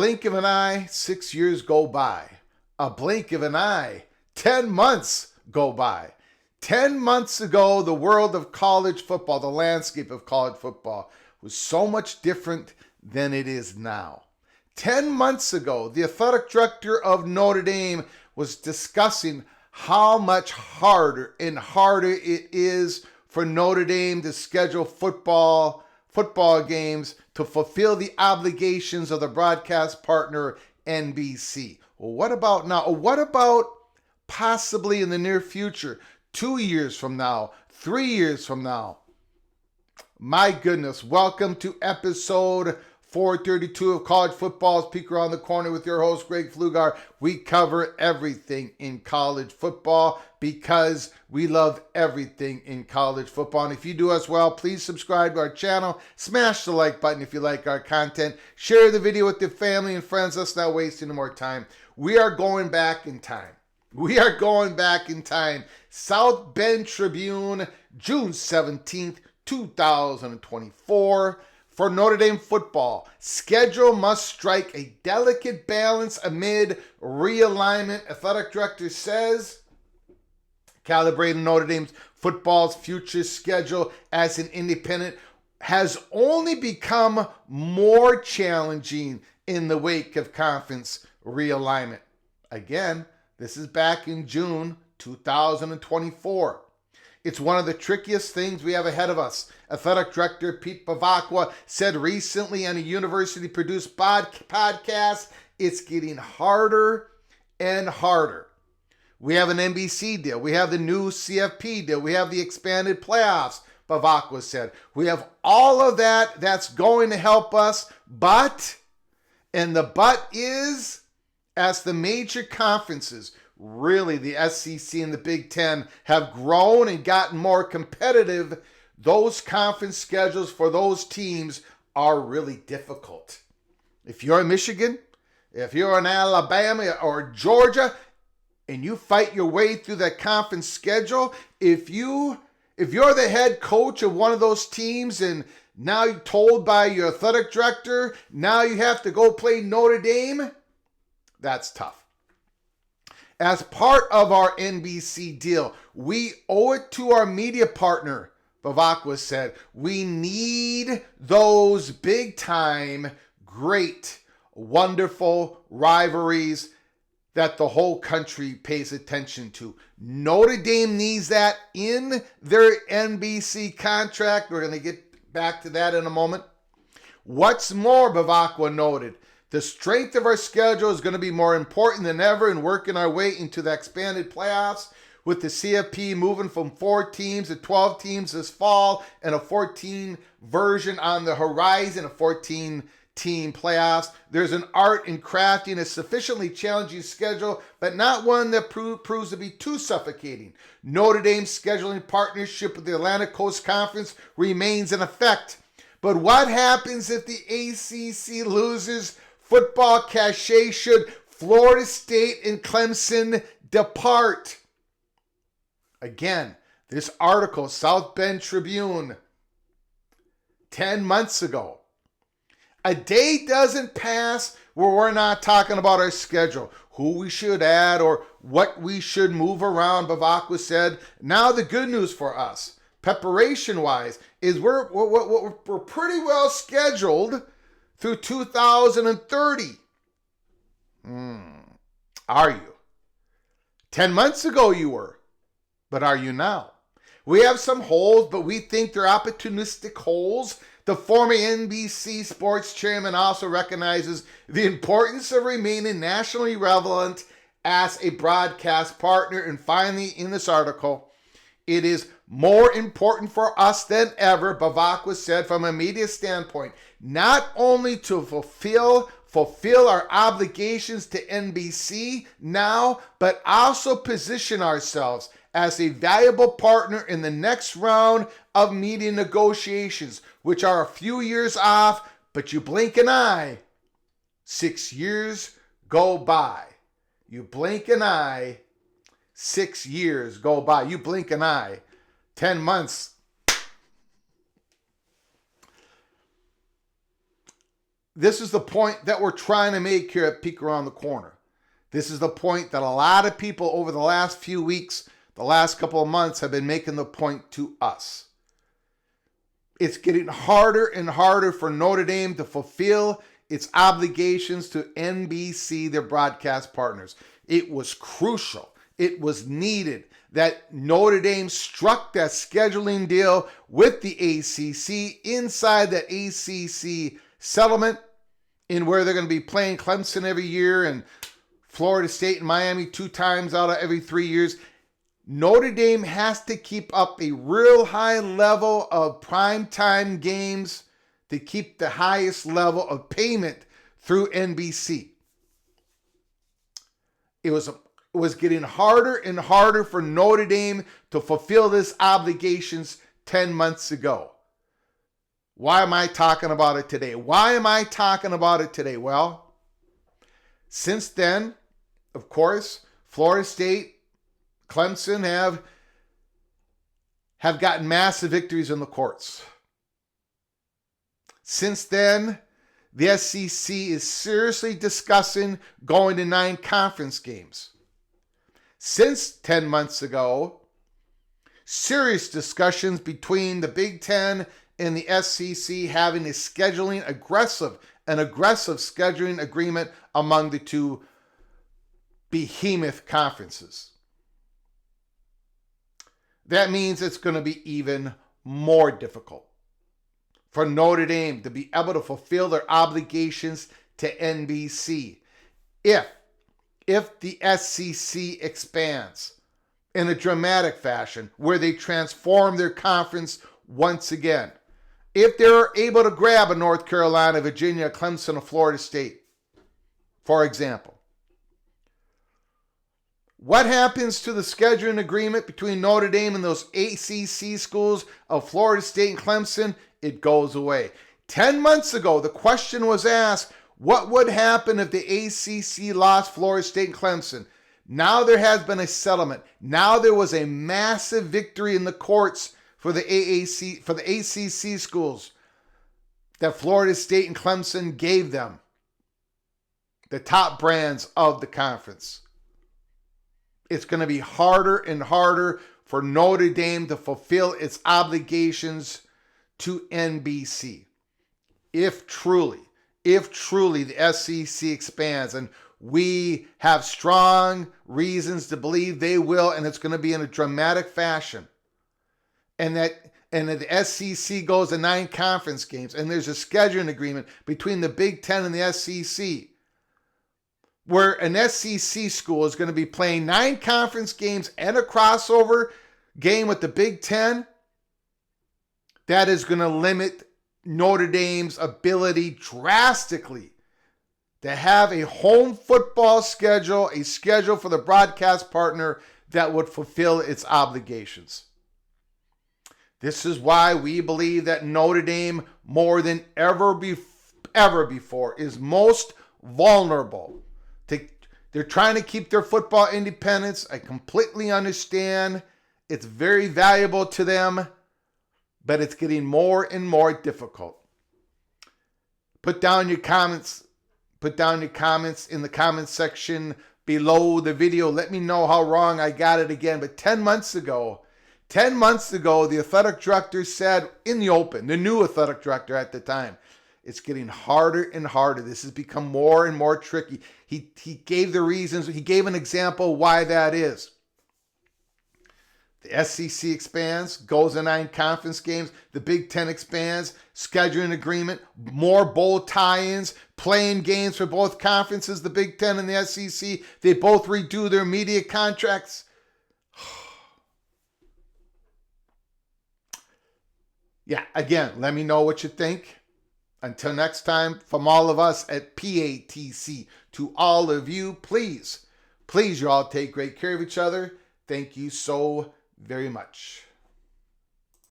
blink of an eye, 6 years go by. A blink of an eye, 10 months go by. 10 months ago, the world of college football, the landscape of college football, was so much different than it is now. 10 months ago, the athletic director of Notre Dame was discussing how much harder and harder it is for Notre Dame to schedule football games to fulfill the obligations of the broadcast partner NBC. Well, what about now? What about possibly in the near future, 2 years from now, 3 years from now? My goodness, welcome to episode 432 of College Football's Peek Around the Corner with your host, Greg Pflugar. We cover everything in college football because we love everything in college football. And if you do us well, please subscribe to our channel. Smash the like button if you like our content. Share the video with your family and friends. Let's not waste any more time. We are going back in time. South Bend Tribune, June 17th, 2024. For Notre Dame football, schedule must strike a delicate balance amid realignment. Athletic director says, calibrating Notre Dame's football's future schedule as an independent has only become more challenging in the wake of conference realignment. Again, this is back in June 2024. It's one of the trickiest things we have ahead of us. Athletic director Pete Bevacqua said recently on a university-produced podcast, it's getting harder and harder. We have an NBC deal. We have the new CFP deal. We have the expanded playoffs, Bevacqua said. We have all of that that's going to help us, but is, as the major conferences, really the SEC and the Big Ten, have grown and gotten more competitive, those conference schedules for those teams are really difficult. If you're in Michigan, if you're in Alabama or Georgia, and you fight your way through that conference schedule, if you're the head coach of one of those teams and now you're told by your athletic director, now you have to go play Notre Dame, that's tough. As part of our NBC deal, we owe it to our media partner, Bevacqua said. We need those big-time, great, wonderful rivalries that the whole country pays attention to. Notre Dame needs that in their NBC contract. We're going to get back to that in a moment. What's more, Bevacqua noted, the strength of our schedule is going to be more important than ever in working our way into the expanded playoffs, with the CFP moving from 4 teams to 12 teams this fall and a 14 version on the horizon, a 14-team playoffs. There's an art in crafting a sufficiently challenging schedule, but not one that proves to be too suffocating. Notre Dame's scheduling partnership with the Atlantic Coast Conference remains in effect. But what happens if the ACC loses football cachet should Florida State and Clemson depart? Again, this article, South Bend Tribune, 10 months ago. A day doesn't pass where we're not talking about our schedule, who we should add or what we should move around, Bevacqua said. Now the good news for us, preparation-wise, is we're pretty well scheduled through 2030. Are you? 10 months ago you were, but are you now? We have some holes, but we think they're opportunistic holes. The former NBC sports chairman also recognizes the importance of remaining nationally relevant as a broadcast partner. And finally, in this article, it is more important for us than ever, Bevacqua said, from a media standpoint, not only to fulfill our obligations to NBC now, but also position ourselves as a valuable partner in the next round of media negotiations, which are a few years off, but you blink an eye, 6 years go by. You blink an eye, 6 years go by. You blink an eye, 10 months. this is the point that we're trying to make here at Peek Around the Corner. This is the point that a lot of people over the last few weeks, the last couple of months have been making the point to us. It's getting harder and harder for Notre Dame to fulfill its obligations to NBC, their broadcast partners. It was crucial. It was needed that Notre Dame struck that scheduling deal with the ACC inside that ACC settlement, in where they're going to be playing Clemson every year and Florida State and Miami 2 times out of every 3 years. Notre Dame has to keep up a real high level of primetime games to keep the highest level of payment through NBC. It was getting harder and harder for Notre Dame to fulfill this obligations 10 months ago. Why am I talking about it today? Well, since then, of course, Florida State, Clemson have gotten massive victories in the courts. Since then, the SEC is seriously discussing going to 9 conference games. Since 10 months ago, serious discussions between the Big Ten and the SEC having an aggressive scheduling agreement among the two behemoth conferences. That means it's going to be even more difficult for Notre Dame to be able to fulfill their obligations to NBC if the SEC expands in a dramatic fashion, where they transform their conference once again. If they're able to grab a North Carolina, Virginia, Clemson, or Florida State, for example. What happens to the scheduling agreement between Notre Dame and those ACC schools of Florida State and Clemson? It goes away. 10 months ago, the question was asked, what would happen if the ACC lost Florida State and Clemson? Now there has been a settlement. Now there was a massive victory in the courts for the ACC schools that Florida State and Clemson gave them, the top brands of the conference. It's going to be harder and harder for Notre Dame to fulfill its obligations to NBC. If truly the SEC expands, and we have strong reasons to believe they will, and it's going to be in a dramatic fashion, and that the SEC goes to 9 conference games, and there's a scheduling agreement between the Big Ten and the SEC, where an SEC school is going to be playing 9 conference games and a crossover game with the Big Ten, that is going to limit Notre Dame's ability drastically to have a home football schedule, a schedule for the broadcast partner that would fulfill its obligations. This is why we believe that Notre Dame, more than ever before, is most vulnerable. They're trying to keep their football independence. I completely understand. It's very valuable to them, but it's getting more and more difficult. Put down your comments in the comments section below the video. Let me know how wrong I got it again. But 10 months ago, the athletic director said in the open, the new athletic director at the time, it's getting harder and harder. This has become more and more tricky. He gave the reasons. He gave an example why that is. The SEC expands, goes to 9 conference games. The Big Ten expands, scheduling agreement, more bowl tie-ins, playing games for both conferences, the Big Ten and the SEC. They both redo their media contracts. Yeah, again, let me know what you think. Until next time, from all of us at PATC, to all of you, please you all take great care of each other. Thank you so very much.